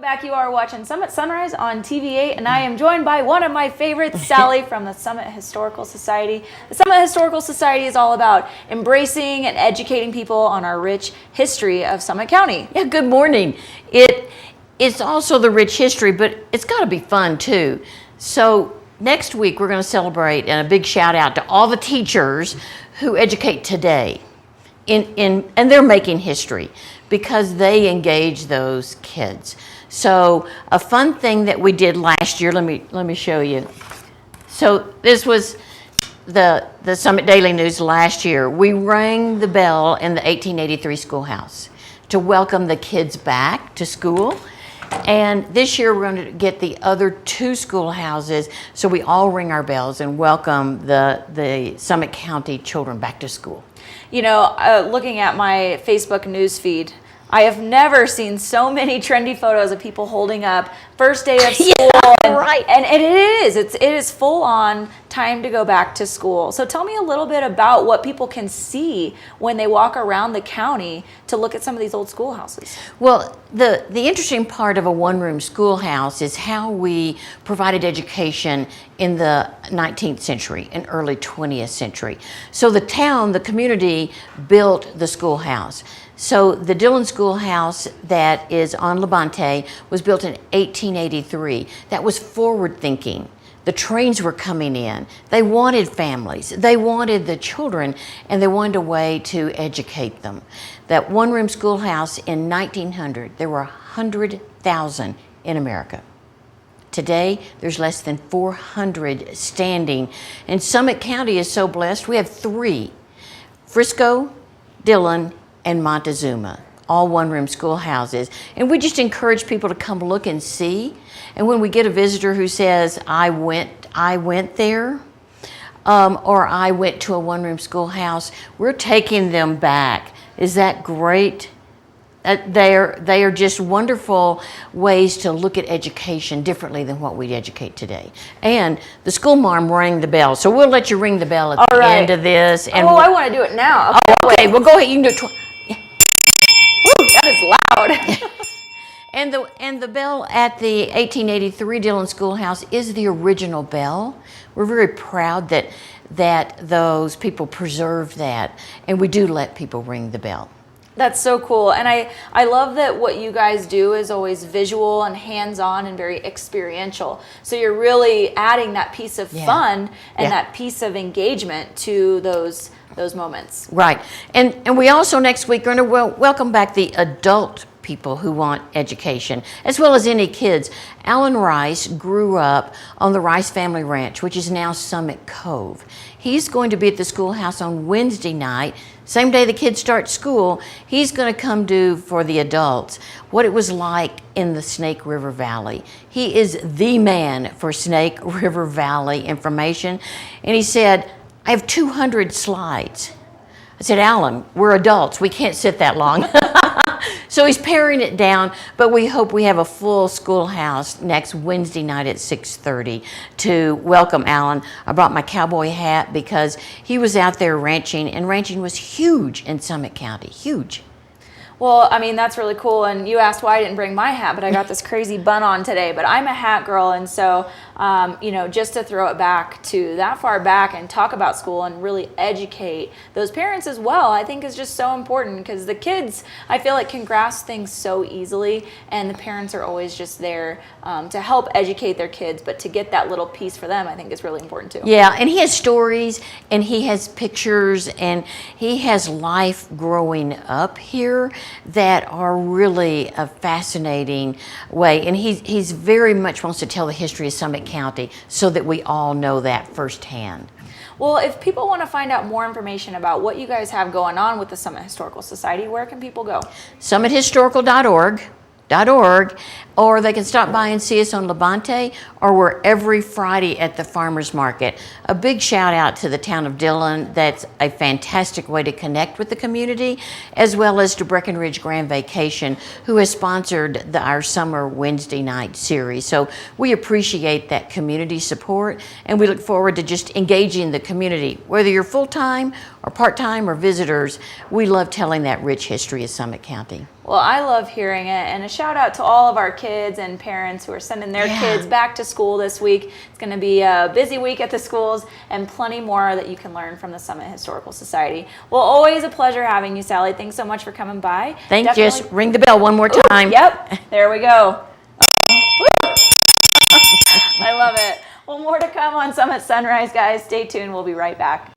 Back, you are watching Summit Sunrise on TV8, and I am joined by one of my favorites, Sally from the Summit Historical Society. The Summit Historical Society is all about embracing and educating people on our rich history of Summit County. Yeah, good morning. It's also the rich history, but it's got to be fun too. So next week we're going to celebrate, and a big shout out to all the teachers who educate today, and they're making history because they engage those kids. So a fun thing that we did last year, let me show you. So this was the Summit Daily News last year. We rang the bell in the 1883 schoolhouse to welcome the kids back to school. And this year we're going to get the other two schoolhouses, so we all ring our bells and welcome the Summit County children back to school. You know, looking at my Facebook news feed, I have never seen so many trendy photos of people holding up first day of school. Yeah, right. And it is full on time to go back to school. So tell me a little bit about what people can see when they walk around the county to look at some of these old schoolhouses. Well, the interesting part of a one-room schoolhouse is how we provided education in the 19th century and early 20th century. So the town, the community built the schoolhouse. So the Dillon Schoolhouse that is on Labonte was built in 1883. That was forward thinking. The trains were coming in. They wanted families. They wanted the children, and they wanted a way to educate them. That one-room schoolhouse in 1900, there were 100,000 in America. Today, there's less than 400 standing. And Summit County is so blessed. We have 3, Frisco, Dillon, and Montezuma, all one-room schoolhouses. And we just encourage people to come look and see. And when we get a visitor who says, I went there, or I went to a one-room schoolhouse, we're taking them back. Is that great? They are just wonderful ways to look at education differently than what we educate today. And the school mom rang the bell, so we'll let you ring the bell at the end of this. And I want to do it now. Okay, well, go ahead. You can do it. Woo, that is loud. And the bell at the 1883 Dillon Schoolhouse is the original bell. We're very proud that those people preserved that, and we do let people ring the bell. That's so cool. And I love that what you guys do is always visual and hands-on and very experiential. So you're really adding that piece of fun and that piece of engagement to those moments. Right. And we also next week are going to welcome back the adult people who want education, as well as any kids. Alan Rice grew up on the Rice Family Ranch, which is now Summit Cove. He's going to be at the schoolhouse on Wednesday night, same day the kids start school. He's going to come do for the adults what it was like in the Snake River Valley. He is the man for Snake River Valley information. And he said, I have 200 slides. I said, Alan, we're adults. We can't sit that long. So he's paring it down, but we hope we have a full schoolhouse next Wednesday night at 6:30 to welcome Alan. I brought my cowboy hat because he was out there ranching, and ranching was huge in Summit County, huge. Well, I mean, that's really cool. And you asked why I didn't bring my hat, but I got this crazy bun on today. But I'm a hat girl. And so, you know, just to throw it back to that far back and talk about school and really educate those parents as well, I think is just so important, because the kids, I feel like, can grasp things so easily. And the parents are always just there to help educate their kids. But to get that little piece for them, I think is really important too. Yeah, and he has stories, and he has pictures, and he has life growing up here that are really a fascinating way. And he's very much wants to tell the history of Summit County so that we all know that firsthand. Well, if people want to find out more information about what you guys have going on with the Summit Historical Society, where can people go? SummitHistorical.org, or they can stop by and see us on Labonte, or we're every Friday at the farmers market. A big shout out to the town of Dillon. That's a fantastic way to connect with the community, as well as to Breckenridge Grand Vacation, who has sponsored our summer Wednesday night series. So we appreciate that community support, and we look forward to just engaging the community, whether you're full-time are part-time or visitors, we love telling that rich history of Summit County. Well, I love hearing it, and a shout out to all of our kids and parents who are sending their kids back to school this week. It's going to be a busy week at the schools and plenty more that you can learn from the Summit Historical Society. Well, always a pleasure having you, Sally. Thanks so much for coming by. Thank you. Just ring the bell one more time. Yep, there we go. I love it. Well, more to come on Summit Sunrise, guys. Stay tuned. We'll be right back.